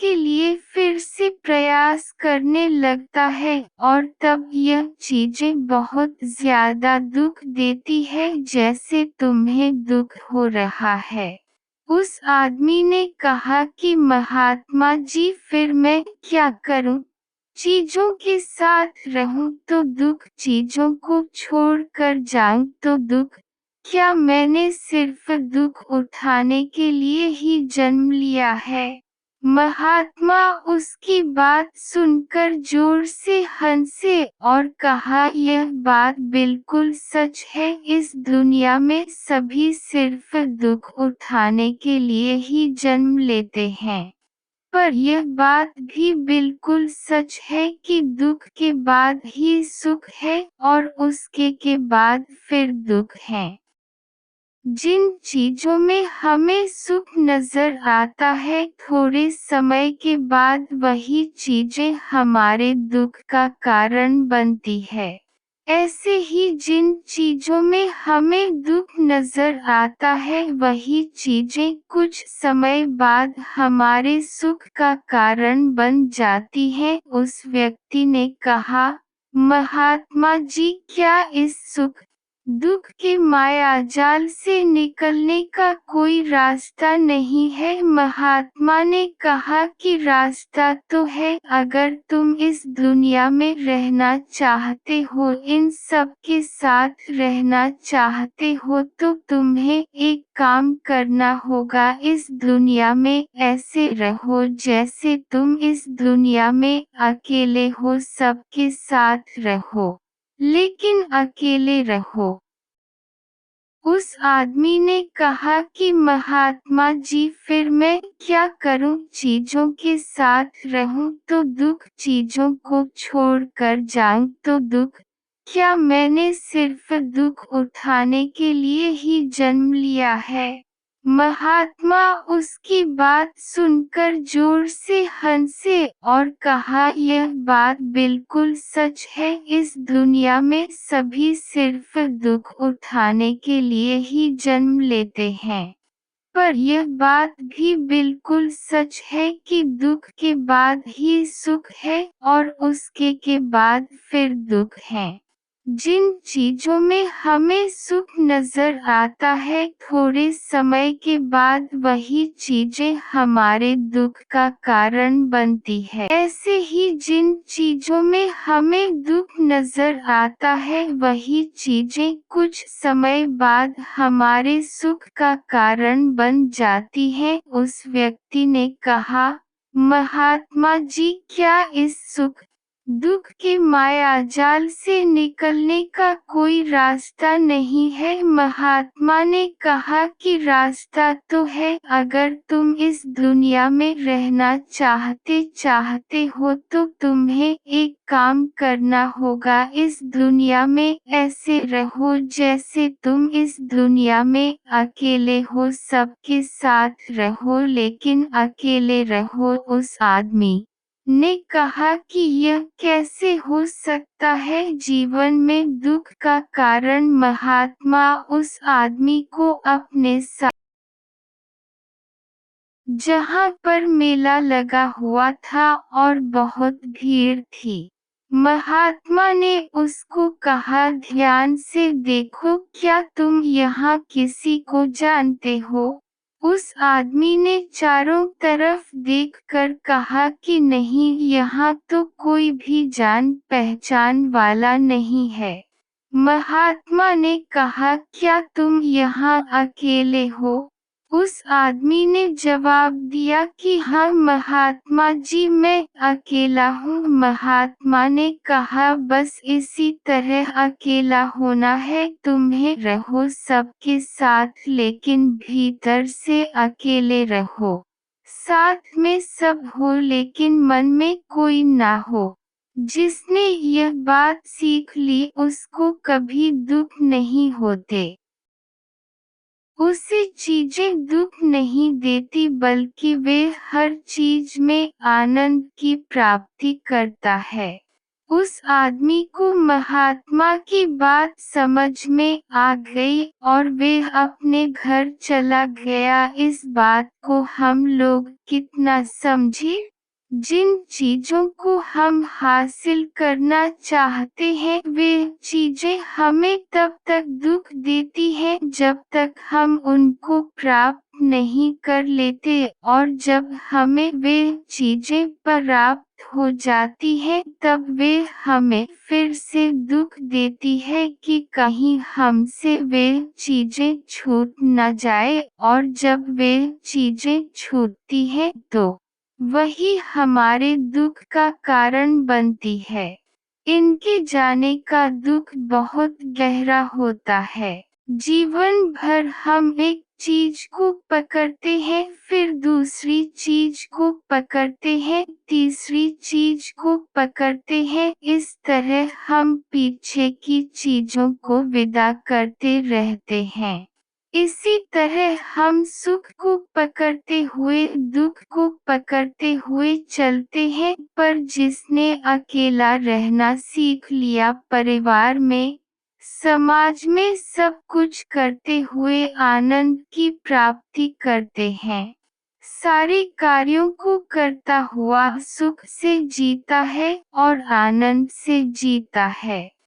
के लिए फिर से प्रयास करने लगता है और तब यह चीजें बहुत ज्यादा दुख देती है जैसे तुम्हें दुख हो रहा है। उस आदमी ने कहा कि महात्मा जी फिर मैं क्या करूं? चीजों के साथ रहूं तो दुख, चीजों को छोड़कर जाऊं तो दुख। क्या मैंने सिर्फ दुख उठाने के लिए ही जन्म लिया है? महात्मा उसकी बात सुनकर जोर से हंसे और कहा, यह बात बिल्कुल सच है। इस दुनिया में सभी सिर्फ दुख उठाने के लिए ही जन्म लेते हैं। पर यह बात भी बिल्कुल सच है कि दुख के बाद ही सुख है और उसके के बाद फिर दुख है। जिन चीजों में हमें सुख नजर आता है, थोड़े समय के बाद वही चीजें हमारे दुख का कारण बनती है। ऐसे ही जिन चीजों में हमें दुख नजर आता है, वही चीजें कुछ समय बाद हमारे सुख का कारण बन जाती हैं। उस व्यक्ति ने कहा, महात्मा जी, क्या इस सुख दुख के मायाजाल से निकलने का कोई रास्ता नहीं है? महात्मा ने कहा कि रास्ता तो है। अगर तुम इस दुनिया में रहना चाहते हो, इन सब के साथ रहना चाहते हो, तो तुम्हें एक काम करना होगा। इस दुनिया में ऐसे रहो जैसे तुम इस दुनिया में अकेले हो, सबके साथ रहो लेकिन अकेले रहो। उस आदमी ने कहा कि महात्मा जी फिर मैं क्या करूं? चीजों के साथ रहूं तो दुख, चीजों को छोड़कर जाऊं तो दुख। क्या मैंने सिर्फ दुख उठाने के लिए ही जन्म लिया है? महात्मा उसकी बात सुनकर जोर से हंसे और कहा, यह बात बिल्कुल सच है। इस दुनिया में सभी सिर्फ दुख उठाने के लिए ही जन्म लेते हैं। पर यह बात भी बिल्कुल सच है कि दुख के बाद ही सुख है और उसके के बाद फिर दुख है। जिन चीजों में हमें सुख नजर आता है, थोड़े समय के बाद वही चीजें हमारे दुख का कारण बनती है। ऐसे ही जिन चीजों में हमें दुख नजर आता है, वही चीजें कुछ समय बाद हमारे सुख का कारण बन जाती हैं। उस व्यक्ति ने कहा, महात्मा जी, क्या इस सुख दुख के मायाजाल से निकलने का कोई रास्ता नहीं है? महात्मा ने कहा कि रास्ता तो है। अगर तुम इस दुनिया में रहना चाहते हो, तो तुम्हें एक काम करना होगा। इस दुनिया में ऐसे रहो जैसे तुम इस दुनिया में अकेले हो, सबके साथ रहो लेकिन अकेले रहो। उस आदमी ने कहा कि यह कैसे हो सकता है? जीवन में दुख का कारण। महात्मा उस आदमी को अपने साथ जहाँ पर मेला लगा हुआ था और बहुत भीड़ थी, महात्मा ने उसको कहा, ध्यान से देखो, क्या तुम यहाँ किसी को जानते हो? उस आदमी ने चारों तरफ देखकर कहा कि नहीं, यहाँ तो कोई भी जान पहचान वाला नहीं है। महात्मा ने कहा, क्या तुम यहाँ अकेले हो? उस आदमी ने जवाब दिया कि हाँ महात्मा जी, मैं अकेला हूँ। महात्मा ने कहा, बस इसी तरह अकेला होना है तुम्हें। रहो सबके साथ लेकिन भीतर से अकेले रहो। साथ में सब हो लेकिन मन में कोई ना हो। जिसने यह बात सीख ली, उसको कभी दुख नहीं होते। उसे चीजें दुख नहीं देती, बल्कि वे हर चीज में आनंद की प्राप्ति करता है। उस आदमी को महात्मा की बात समझ में आ गई और वे अपने घर चला गया। इस बात को हम लोग कितना समझे? जिन चीजों को हम हासिल करना चाहते हैं वे चीजें हमें तब तक दुख देती हैं जब तक हम उनको प्राप्त नहीं कर लेते, और जब हमें वे चीजें प्राप्त हो जाती हैं तब वे हमें फिर से दुख देती है कि कहीं हमसे वे चीजें छूट न जाए, और जब वे चीजें छूटती हैं तो वही हमारे दुख का कारण बनती है। इनके जाने का दुख बहुत गहरा होता है। जीवन भर हम एक चीज को पकड़ते हैं, फिर दूसरी चीज को पकड़ते हैं, तीसरी चीज को पकड़ते हैं। इस तरह हम पीछे की चीजों को विदा करते रहते हैं। इसी तरह हम सुख को पकड़ते हुए दुख को पकड़ते हुए चलते हैं, पर जिसने अकेला रहना सीख लिया, परिवार में, समाज में सब कुछ करते हुए आनंद की प्राप्ति करते हैं। सारे कार्यों को करता हुआ सुख से जीता है और आनंद से जीता है।